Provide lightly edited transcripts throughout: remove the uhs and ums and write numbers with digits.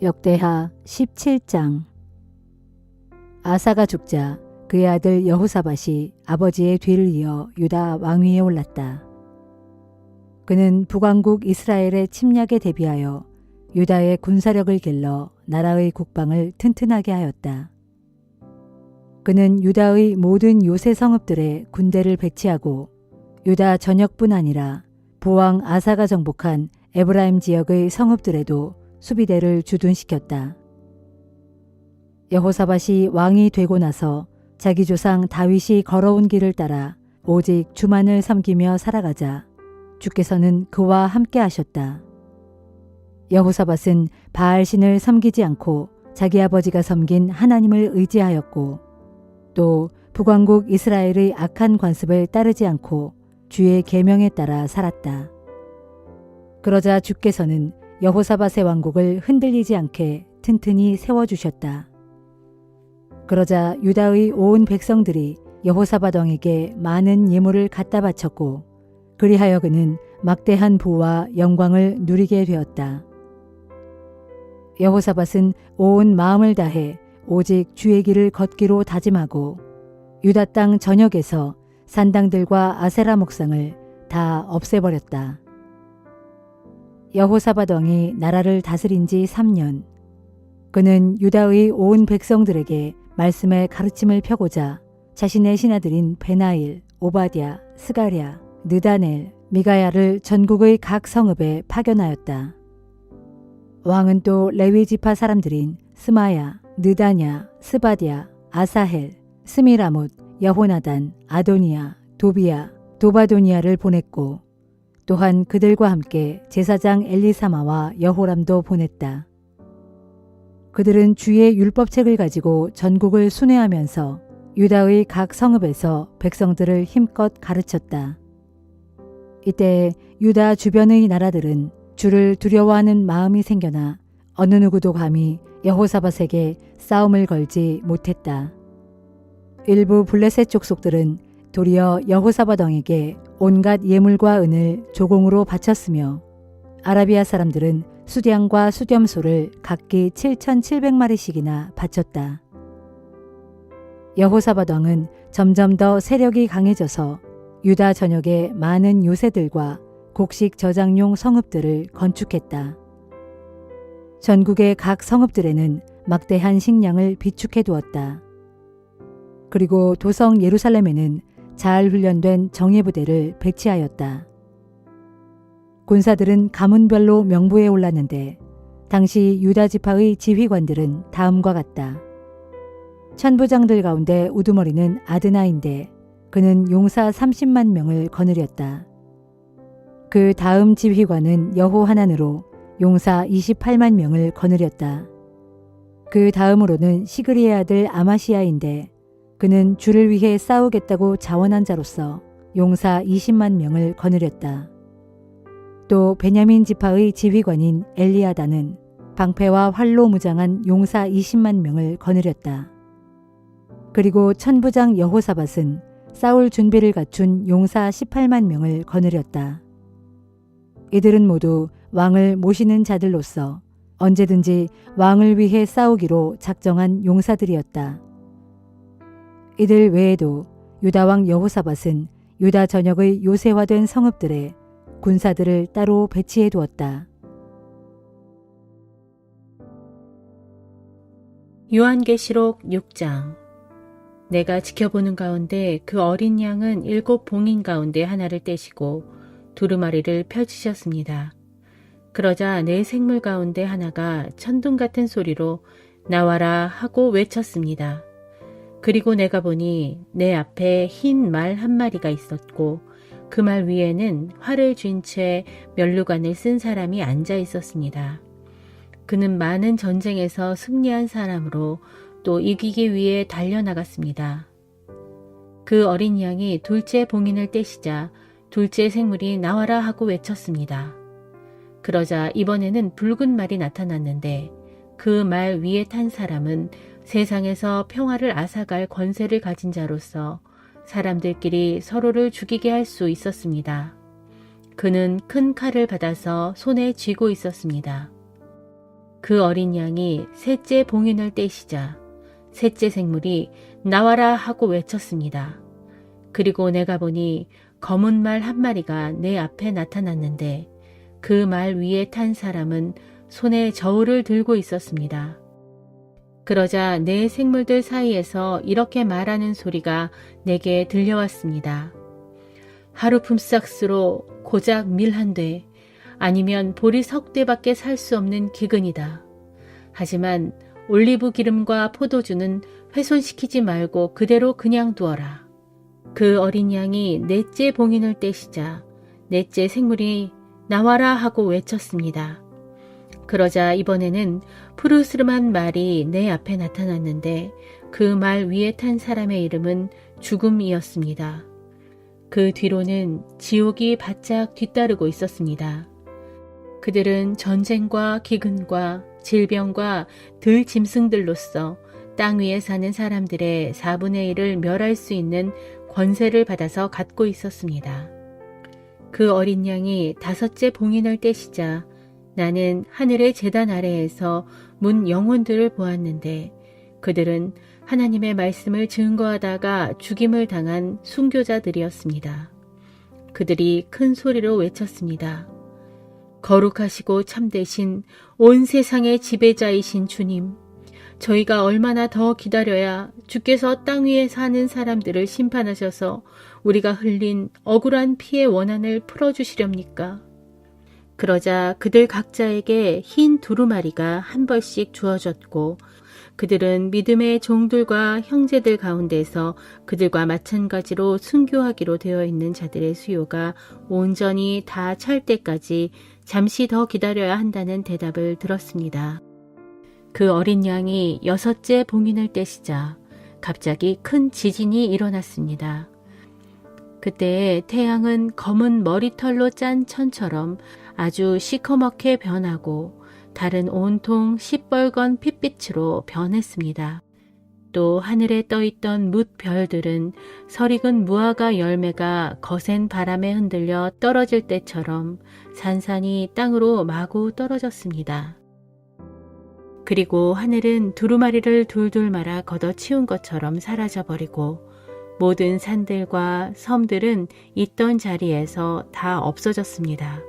역대하 17장. 아사가 죽자 그의 아들 여호사밧이 아버지의 뒤를 이어 유다 왕위에 올랐다. 그는 북왕국 이스라엘의 침략에 대비하여 유다의 군사력을 길러 나라의 국방을 튼튼하게 하였다. 그는 유다의 모든 요새 성읍들에 군대를 배치하고 유다 전역뿐 아니라 부왕 아사가 정복한 에브라임 지역의 성읍들에도 수비대를 주둔시켰다. 여호사밧이 왕이 되고 나서 자기 조상 다윗이 걸어온 길을 따라 오직 주만을 섬기며 살아가자 주께서는 그와 함께 하셨다. 여호사밧은 바알신을 섬기지 않고 자기 아버지가 섬긴 하나님을 의지하였고 또 북왕국 이스라엘의 악한 관습을 따르지 않고 주의 계명에 따라 살았다. 그러자 주께서는 여호사밧의 왕국을 흔들리지 않게 튼튼히 세워주셨다. 그러자 유다의 온 백성들이 여호사밧 왕에게 많은 예물을 갖다 바쳤고 그리하여 그는 막대한 부와 영광을 누리게 되었다. 여호사밧은 온 마음을 다해 오직 주의 길을 걷기로 다짐하고 유다 땅 전역에서 산당들과 아세라 목상을 다 없애버렸다. 여호사밧 왕이 나라를 다스린 지 3년. 그는 유다의 온 백성들에게 말씀의 가르침을 펴고자 자신의 신하들인 베나일, 오바댜, 스가랴, 느다넬, 미가야를 전국의 각 성읍에 파견하였다. 왕은 또 레위 지파 사람들인 스마야, 느다냐, 스바랴, 아사헬, 스미라못, 여호나단, 아도니아, 도비야, 도바도니아를 보냈고 또한 그들과 함께 제사장 엘리사마와 여호람도 보냈다. 그들은 주의 율법책을 가지고 전국을 순회하면서 유다의 각 성읍에서 백성들을 힘껏 가르쳤다. 이때 유다 주변의 나라들은 주를 두려워하는 마음이 생겨나 어느 누구도 감히 여호사밧에게 싸움을 걸지 못했다. 일부 블레셋 족속들은 도리어 여호사밧 왕에게 온갖 예물과 은을 조공으로 바쳤으며 아라비아 사람들은 수량과 수렴소를 각기 7,700마리씩이나 바쳤다. 여호사밧 왕은 점점 더 세력이 강해져서 유다 전역에 많은 요새들과 곡식 저장용 성읍들을 건축했다. 전국의 각 성읍들에는 막대한 식량을 비축해 두었다. 그리고 도성 예루살렘에는 잘 훈련된 정예부대를 배치하였다. 군사들은 가문별로 명부에 올랐는데 당시 유다 지파의 지휘관들은 다음과 같다. 천부장들 가운데 우두머리는 아드나인데 그는 용사 30만 명을 거느렸다. 그 다음 지휘관은 여호하난으로 용사 28만 명을 거느렸다. 그 다음으로는 시그리의 아들 아마시아인데 그는 주를 위해 싸우겠다고 자원한 자로서 용사 20만 명을 거느렸다. 또 베냐민 지파의 지휘관인 엘리아다는 방패와 활로 무장한 용사 20만 명을 거느렸다. 그리고 천부장 여호사밧은 싸울 준비를 갖춘 용사 18만 명을 거느렸다. 이들은 모두 왕을 모시는 자들로서 언제든지 왕을 위해 싸우기로 작정한 용사들이었다. 이들 외에도 유다왕 여호사밧은 유다 전역의 요새화된 성읍들에 군사들을 따로 배치해 두었다. 요한계시록 6장. 내가 지켜보는 가운데 그 어린 양은 7 봉인 가운데 하나를 떼시고 두루마리를 펼치셨습니다. 그러자 내 생물 가운데 하나가 천둥 같은 소리로 나와라 하고 외쳤습니다. 그리고 내가 보니 내 앞에 흰 말 한 마리가 있었고 그 말 위에는 활을 쥔 채 면류관을 쓴 사람이 앉아 있었습니다. 그는 많은 전쟁에서 승리한 사람으로 또 이기기 위해 달려나갔습니다. 그 어린 양이 둘째 봉인을 떼시자 둘째 생물이 나와라 하고 외쳤습니다. 그러자 이번에는 붉은 말이 나타났는데 그 말 위에 탄 사람은 세상에서 평화를 앗아갈 권세를 가진 자로서 사람들끼리 서로를 죽이게 할 수 있었습니다. 그는 큰 칼을 받아서 손에 쥐고 있었습니다. 그 어린 양이 셋째 봉인을 떼시자 셋째 생물이 나와라 하고 외쳤습니다. 그리고 내가 보니 검은 말 한 마리가 내 앞에 나타났는데 그 말 위에 탄 사람은 손에 저울을 들고 있었습니다. 그러자 내 생물들 사이에서 이렇게 말하는 소리가 내게 들려왔습니다. 하루 품삯으로 고작 밀 한 대, 아니면 보리 석 대밖에 살 수 없는 기근이다. 하지만 올리브 기름과 포도주는 훼손시키지 말고 그대로 그냥 두어라. 그 어린 양이 넷째 봉인을 떼시자 넷째 생물이 나와라 하고 외쳤습니다. 그러자 이번에는 푸르스름한 말이 내 앞에 나타났는데 그 말 위에 탄 사람의 이름은 죽음이었습니다. 그 뒤로는 지옥이 바짝 뒤따르고 있었습니다. 그들은 전쟁과 기근과 질병과 들짐승들로서 땅 위에 사는 사람들의 4분의 1을 멸할 수 있는 권세를 받아서 갖고 있었습니다. 그 어린 양이 다섯째 봉인을 떼시자 나는 하늘의 제단 아래에서 문 영혼들을 보았는데 그들은 하나님의 말씀을 증거하다가 죽임을 당한 순교자들이었습니다. 그들이 큰 소리로 외쳤습니다. 거룩하시고 참되신 온 세상의 지배자이신 주님, 저희가 얼마나 더 기다려야 주께서 땅 위에 사는 사람들을 심판하셔서 우리가 흘린 억울한 피의 원한을 풀어주시렵니까? 그러자 그들 각자에게 흰 두루마리가 한 벌씩 주어졌고 그들은 믿음의 종들과 형제들 가운데서 그들과 마찬가지로 순교하기로 되어 있는 자들의 수요가 온전히 다 찰 때까지 잠시 더 기다려야 한다는 대답을 들었습니다. 그 어린 양이 여섯째 봉인을 떼시자 갑자기 큰 지진이 일어났습니다. 그때 태양은 검은 머리털로 짠 천처럼 아주 시커멓게 변하고 달은 온통 시뻘건 핏빛으로 변했습니다. 또 하늘에 떠있던 뭇별들은 설익은 무화과 열매가 거센 바람에 흔들려 떨어질 때처럼 산산이 땅으로 마구 떨어졌습니다. 그리고 하늘은 두루마리를 둘둘 말아 걷어치운 것처럼 사라져버리고 모든 산들과 섬들은 있던 자리에서 다 없어졌습니다.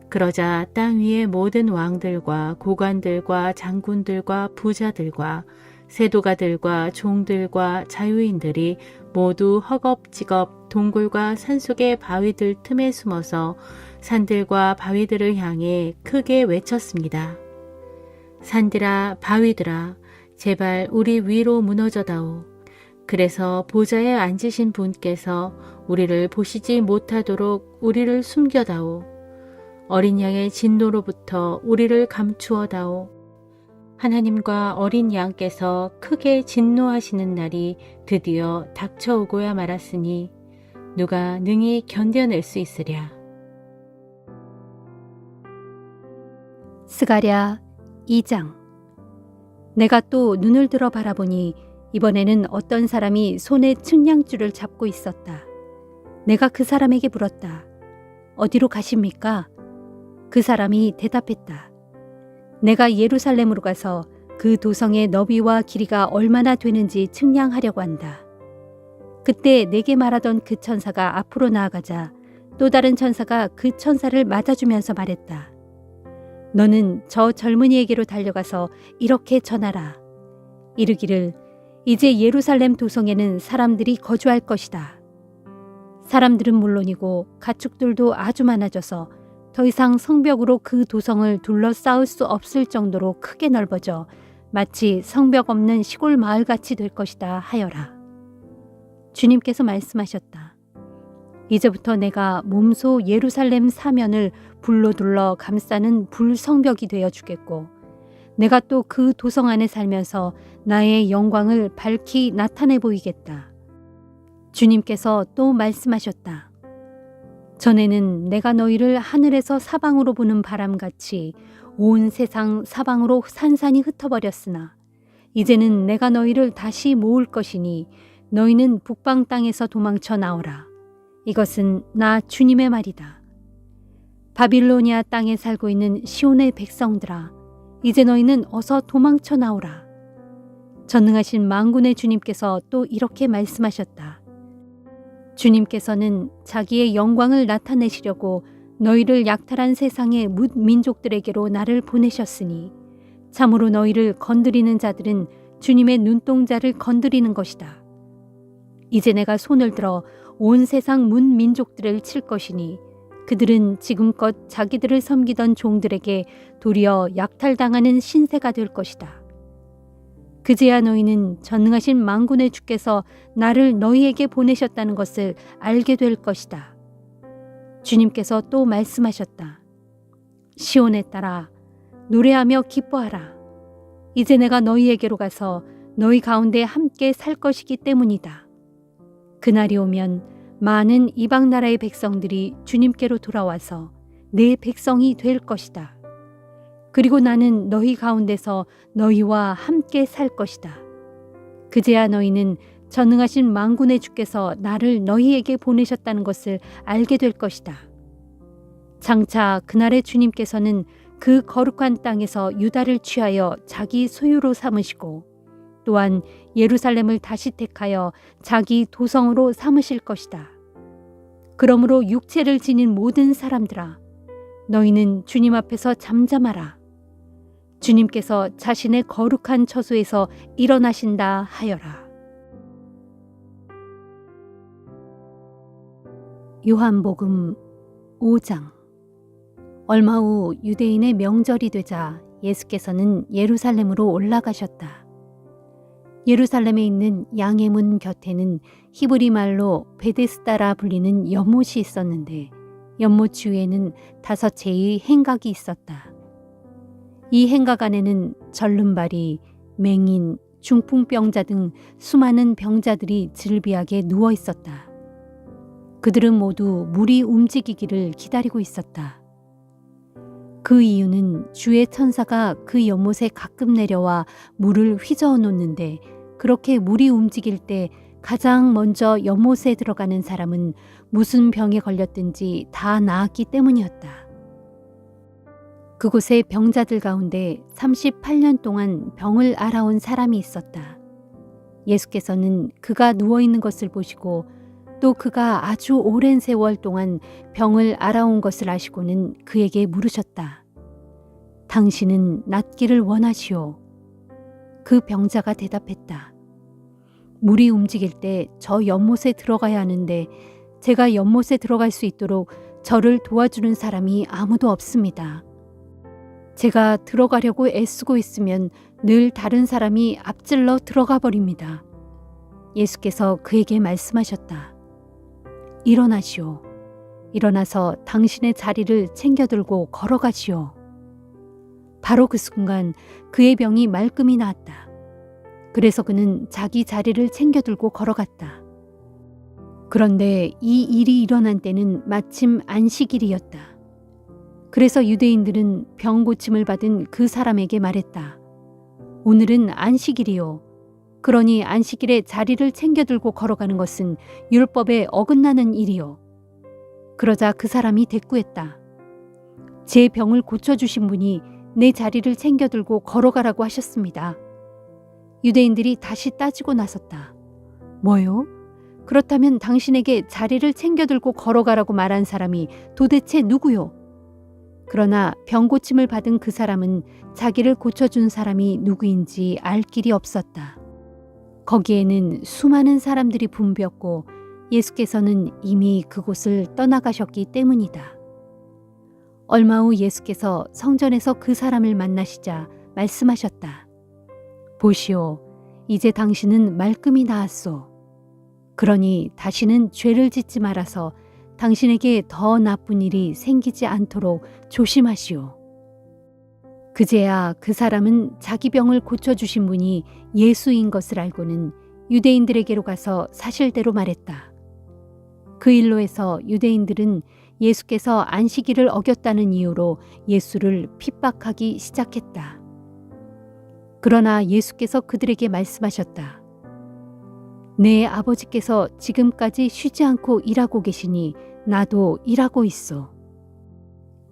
그러자 땅 위의 모든 왕들과 고관들과 장군들과 부자들과 세도가들과 종들과 자유인들이 모두 허겁지겁 동굴과 산속의 바위들 틈에 숨어서 산들과 바위들을 향해 크게 외쳤습니다. 산들아 바위들아 제발 우리 위로 무너져다오. 그래서 보좌에 앉으신 분께서 우리를 보시지 못하도록 우리를 숨겨다오. 어린 양의 진노로부터 우리를 감추어다오. 하나님과 어린 양께서 크게 진노하시는 날이 드디어 닥쳐오고야 말았으니 누가 능히 견뎌낼 수 있으랴. 스가랴 2장. 내가 또 눈을 들어 바라보니 이번에는 어떤 사람이 손에 측량줄을 잡고 있었다. 내가 그 사람에게 물었다. 어디로 가십니까? 그 사람이 대답했다. 내가 예루살렘으로 가서 그 도성의 너비와 길이가 얼마나 되는지 측량하려고 한다. 그때 내게 말하던 그 천사가 앞으로 나아가자 또 다른 천사가 그 천사를 맞아주면서 말했다. 너는 저 젊은이에게로 달려가서 이렇게 전하라. 이르기를 이제 예루살렘 도성에는 사람들이 거주할 것이다. 사람들은 물론이고 가축들도 아주 많아져서 더 이상 성벽으로 그 도성을 둘러싸을 수 없을 정도로 크게 넓어져 마치 성벽 없는 시골 마을같이 될 것이다 하여라. 주님께서 말씀하셨다. 이제부터 내가 몸소 예루살렘 사면을 불로 둘러 감싸는 불성벽이 되어 주겠고 내가 또 그 도성 안에 살면서 나의 영광을 밝히 나타내 보이겠다. 주님께서 또 말씀하셨다. 전에는 내가 너희를 하늘에서 사방으로 부는 바람같이 온 세상 사방으로 산산이 흩어버렸으나 이제는 내가 너희를 다시 모을 것이니 너희는 북방 땅에서 도망쳐 나오라. 이것은 나 주님의 말이다. 바빌로니아 땅에 살고 있는 시온의 백성들아, 이제 너희는 어서 도망쳐 나오라. 전능하신 만군의 주님께서 또 이렇게 말씀하셨다. 주님께서는 자기의 영광을 나타내시려고 너희를 약탈한 세상의 민족들에게로 나를 보내셨으니 참으로 너희를 건드리는 자들은 주님의 눈동자를 건드리는 것이다. 이제 내가 손을 들어 온 세상 민족들을 칠 것이니 그들은 지금껏 자기들을 섬기던 종들에게 도리어 약탈당하는 신세가 될 것이다. 그제야 너희는 전능하신 만군의 주께서 나를 너희에게 보내셨다는 것을 알게 될 것이다. 주님께서 또 말씀하셨다. 시온에 따라 노래하며 기뻐하라. 이제 내가 너희에게로 가서 너희 가운데 함께 살 것이기 때문이다. 그날이 오면 많은 이방 나라의 백성들이 주님께로 돌아와서 내 백성이 될 것이다. 그리고 나는 너희 가운데서 너희와 함께 살 것이다. 그제야 너희는 전능하신 만군의 주께서 나를 너희에게 보내셨다는 것을 알게 될 것이다. 장차 그날의 주님께서는 그 거룩한 땅에서 유다를 취하여 자기 소유로 삼으시고 또한 예루살렘을 다시 택하여 자기 도성으로 삼으실 것이다. 그러므로 육체를 지닌 모든 사람들아, 너희는 주님 앞에서 잠잠하라. 주님께서 자신의 거룩한 처소에서 일어나신다 하여라. 요한복음 5장. 얼마 후 유대인의 명절이 되자 예수께서는 예루살렘으로 올라가셨다. 예루살렘에 있는 양의 문 곁에는 히브리 말로 베데스다라 불리는 연못이 있었는데 연못 주위에는 5채의 행각이 있었다. 이 행각 안에는 절름발이, 맹인, 중풍병자 등 수많은 병자들이 질비하게 누워 있었다. 그들은 모두 물이 움직이기를 기다리고 있었다. 그 이유는 주의 천사가 그 연못에 가끔 내려와 물을 휘저어 놓는데 그렇게 물이 움직일 때 가장 먼저 연못에 들어가는 사람은 무슨 병에 걸렸든지 다 나았기 때문이었다. 그곳에 병자들 가운데 38년 동안 병을 앓아온 사람이 있었다. 예수께서는 그가 누워있는 것을 보시고 또 그가 아주 오랜 세월 동안 병을 앓아온 것을 아시고는 그에게 물으셨다. 당신은 낫기를 원하시오. 그 병자가 대답했다. 물이 움직일 때 저 연못에 들어가야 하는데 제가 연못에 들어갈 수 있도록 저를 도와주는 사람이 아무도 없습니다. 제가 들어가려고 애쓰고 있으면 늘 다른 사람이 앞질러 들어가 버립니다. 예수께서 그에게 말씀하셨다. 일어나시오. 일어나서 당신의 자리를 챙겨들고 걸어가시오. 바로 그 순간 그의 병이 말끔히 나았다. 그래서 그는 자기 자리를 챙겨들고 걸어갔다. 그런데 이 일이 일어난 때는 마침 안식일이었다. 그래서 유대인들은 병 고침을 받은 그 사람에게 말했다. 오늘은 안식일이요. 그러니 안식일에 자리를 챙겨들고 걸어가는 것은 율법에 어긋나는 일이요. 그러자 그 사람이 대꾸했다. 제 병을 고쳐주신 분이 내 자리를 챙겨들고 걸어가라고 하셨습니다. 유대인들이 다시 따지고 나섰다. 뭐요? 그렇다면 당신에게 자리를 챙겨들고 걸어가라고 말한 사람이 도대체 누구요? 그러나 병 고침을 받은 그 사람은 자기를 고쳐준 사람이 누구인지 알 길이 없었다. 거기에는 수많은 사람들이 붐볐고 예수께서는 이미 그곳을 떠나가셨기 때문이다. 얼마 후 예수께서 성전에서 그 사람을 만나시자 말씀하셨다. 보시오, 이제 당신은 말끔히 나았소. 그러니 다시는 죄를 짓지 말아서 당신에게 더 나쁜 일이 생기지 않도록 조심하시오. 그제야 그 사람은 자기 병을 고쳐주신 분이 예수인 것을 알고는 유대인들에게로 가서 사실대로 말했다. 그 일로 해서 유대인들은 예수께서 안식일을 어겼다는 이유로 예수를 핍박하기 시작했다. 그러나 예수께서 그들에게 말씀하셨다. 내 아버지께서 지금까지 쉬지 않고 일하고 계시니 나도 일하고 있어.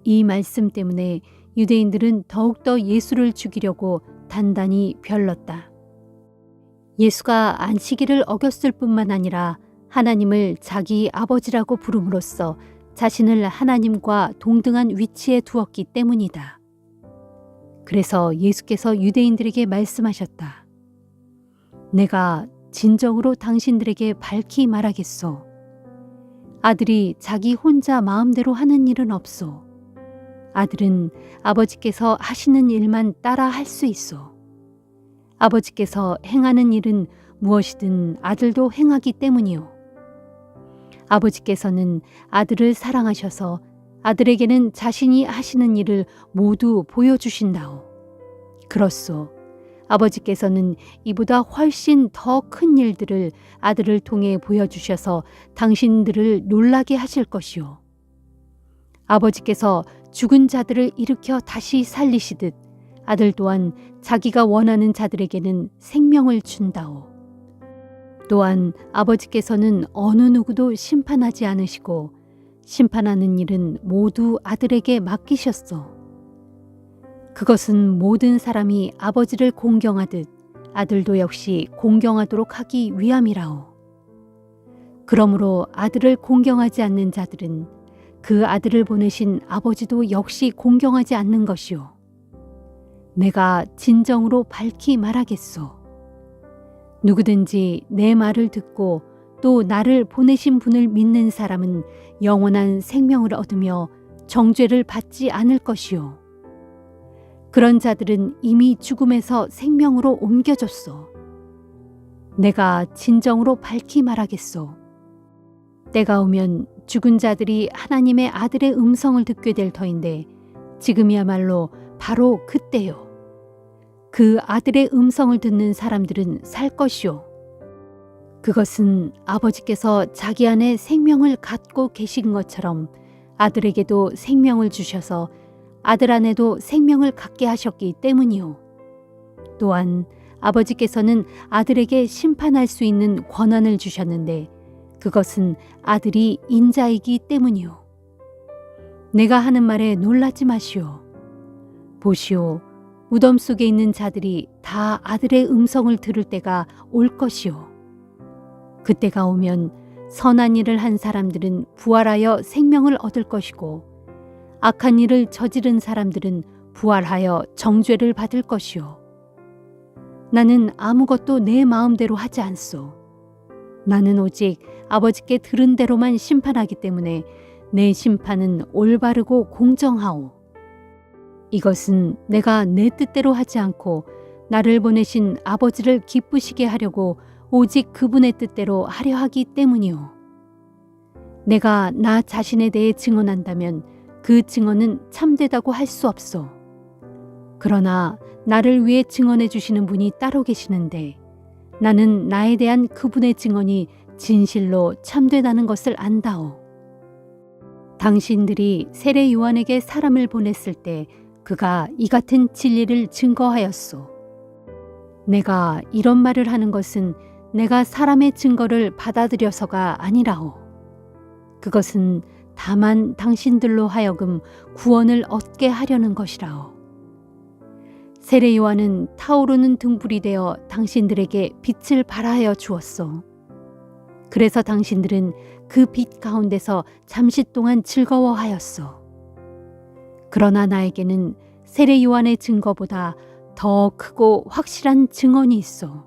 이 말씀 때문에 유대인들은 더욱더 예수를 죽이려고 단단히 별렀다. 예수가 안식일을 어겼을 뿐만 아니라 하나님을 자기 아버지라고 부름으로써 자신을 하나님과 동등한 위치에 두었기 때문이다. 그래서 예수께서 유대인들에게 말씀하셨다. 내가 진정으로 당신들에게 밝히 말하겠소. 아들이 자기 혼자 마음대로 하는 일은 없소. 아들은 아버지께서 하시는 일만 따라 할 수 있소. 아버지께서 행하는 일은 무엇이든 아들도 행하기 때문이요. 아버지께서는 아들을 사랑하셔서 아들에게는 자신이 하시는 일을 모두 보여주신다오. 그렇소. 아버지께서는 이보다 훨씬 더 큰 일들을 아들을 통해 보여주셔서 당신들을 놀라게 하실 것이오. 아버지께서 죽은 자들을 일으켜 다시 살리시듯 아들 또한 자기가 원하는 자들에게는 생명을 준다오. 또한 아버지께서는 어느 누구도 심판하지 않으시고 심판하는 일은 모두 아들에게 맡기셨소. 그것은 모든 사람이 아버지를 공경하듯 아들도 역시 공경하도록 하기 위함이라오. 그러므로 아들을 공경하지 않는 자들은 그 아들을 보내신 아버지도 역시 공경하지 않는 것이오. 내가 진정으로 밝히 말하겠소. 누구든지 내 말을 듣고 또 나를 보내신 분을 믿는 사람은 영원한 생명을 얻으며 정죄를 받지 않을 것이요. 그런 자들은 이미 죽음에서 생명으로 옮겨졌소. 내가 진정으로 밝히 말하겠소. 때가 오면 죽은 자들이 하나님의 아들의 음성을 듣게 될 터인데 지금이야말로 바로 그때요. 그 아들의 음성을 듣는 사람들은 살 것이요. 그것은 아버지께서 자기 안에 생명을 갖고 계신 것처럼 아들에게도 생명을 주셔서 아들 안에도 생명을 갖게 하셨기 때문이요. 또한 아버지께서는 아들에게 심판할 수 있는 권한을 주셨는데 그것은 아들이 인자이기 때문이요. 내가 하는 말에 놀라지 마시오. 보시오. 무덤 속에 있는 자들이 다 아들의 음성을 들을 때가 올 것이요. 그때가 오면 선한 일을 한 사람들은 부활하여 생명을 얻을 것이고 악한 일을 저지른 사람들은 부활하여 정죄를 받을 것이요. 나는 아무것도 내 마음대로 하지 않소. 나는 오직 아버지께 들은 대로만 심판하기 때문에 내 심판은 올바르고 공정하오. 이것은 내가 내 뜻대로 하지 않고 나를 보내신 아버지를 기쁘시게 하려고 오직 그분의 뜻대로 하려 하기 때문이오. 내가 나 자신에 대해 증언한다면 그 증언은 참되다고 할 수 없소. 그러나 나를 위해 증언해 주시는 분이 따로 계시는데 나는 나에 대한 그분의 증언이 진실로 참되다는 것을 안다오. 당신들이 세례 요한에게 사람을 보냈을 때 그가 이 같은 진리를 증거하였소. 내가 이런 말을 하는 것은 내가 사람의 증거를 받아들여서가 아니라오. 그것은 다만 당신들로 하여금 구원을 얻게 하려는 것이라오. 세례 요한은 타오르는 등불이 되어 당신들에게 빛을 발하여 주었소. 그래서 당신들은 그 빛 가운데서 잠시 동안 즐거워하였소. 그러나 나에게는 세례 요한의 증거보다 더 크고 확실한 증언이 있어.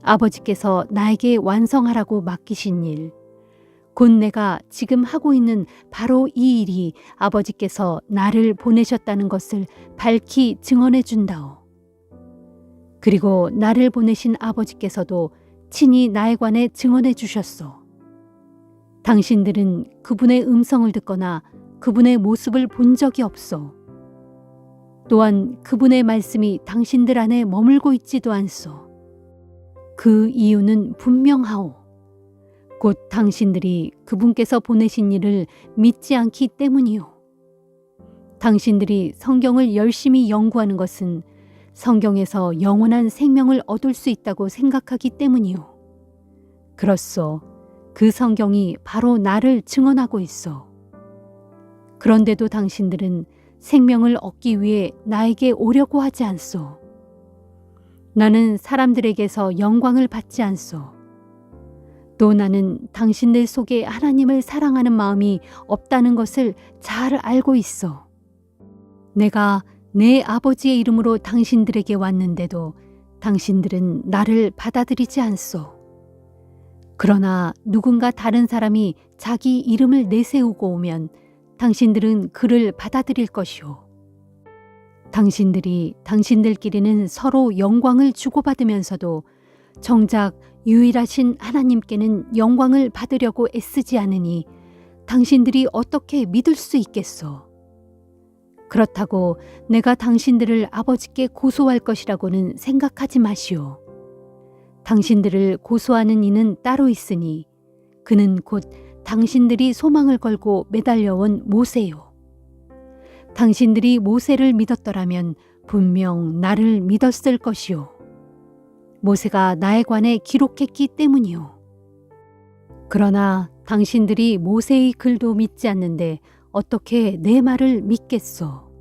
아버지께서 나에게 완성하라고 맡기신 일, 곧 내가 지금 하고 있는 바로 이 일이 아버지께서 나를 보내셨다는 것을 밝히 증언해 준다오. 그리고 나를 보내신 아버지께서도 친히 나에 관해 증언해 주셨소. 당신들은 그분의 음성을 듣거나 그분의 모습을 본 적이 없소. 또한 그분의 말씀이 당신들 안에 머물고 있지도 않소. 그 이유는 분명하오. 곧 당신들이 그분께서 보내신 일을 믿지 않기 때문이요. 당신들이 성경을 열심히 연구하는 것은 성경에서 영원한 생명을 얻을 수 있다고 생각하기 때문이요. 그렇소. 그 성경이 바로 나를 증언하고 있어. 그런데도 당신들은 생명을 얻기 위해 나에게 오려고 하지 않소. 나는 사람들에게서 영광을 받지 않소. 또 나는 당신들 속에 하나님을 사랑하는 마음이 없다는 것을 잘 알고 있어. 내가 내 아버지의 이름으로 당신들에게 왔는데도 당신들은 나를 받아들이지 않소. 그러나 누군가 다른 사람이 자기 이름을 내세우고 오면 당신들은 그를 받아들일 것이오. 당신들이 당신들끼리는 서로 영광을 주고받으면서도 정작 유일하신 하나님께는 영광을 받으려고 애쓰지 않으니 당신들이 어떻게 믿을 수 있겠소? 그렇다고 내가 당신들을 아버지께 고소할 것이라고는 생각하지 마시오. 당신들을 고소하는 이는 따로 있으니 그는 곧 당신들이 소망을 걸고 매달려온 모세요. 당신들이 모세를 믿었더라면 분명 나를 믿었을 것이요. 모세가 나에 관해 기록했기 때문이요. 그러나 당신들이 모세의 글도 믿지 않는데 어떻게 내 말을 믿겠소?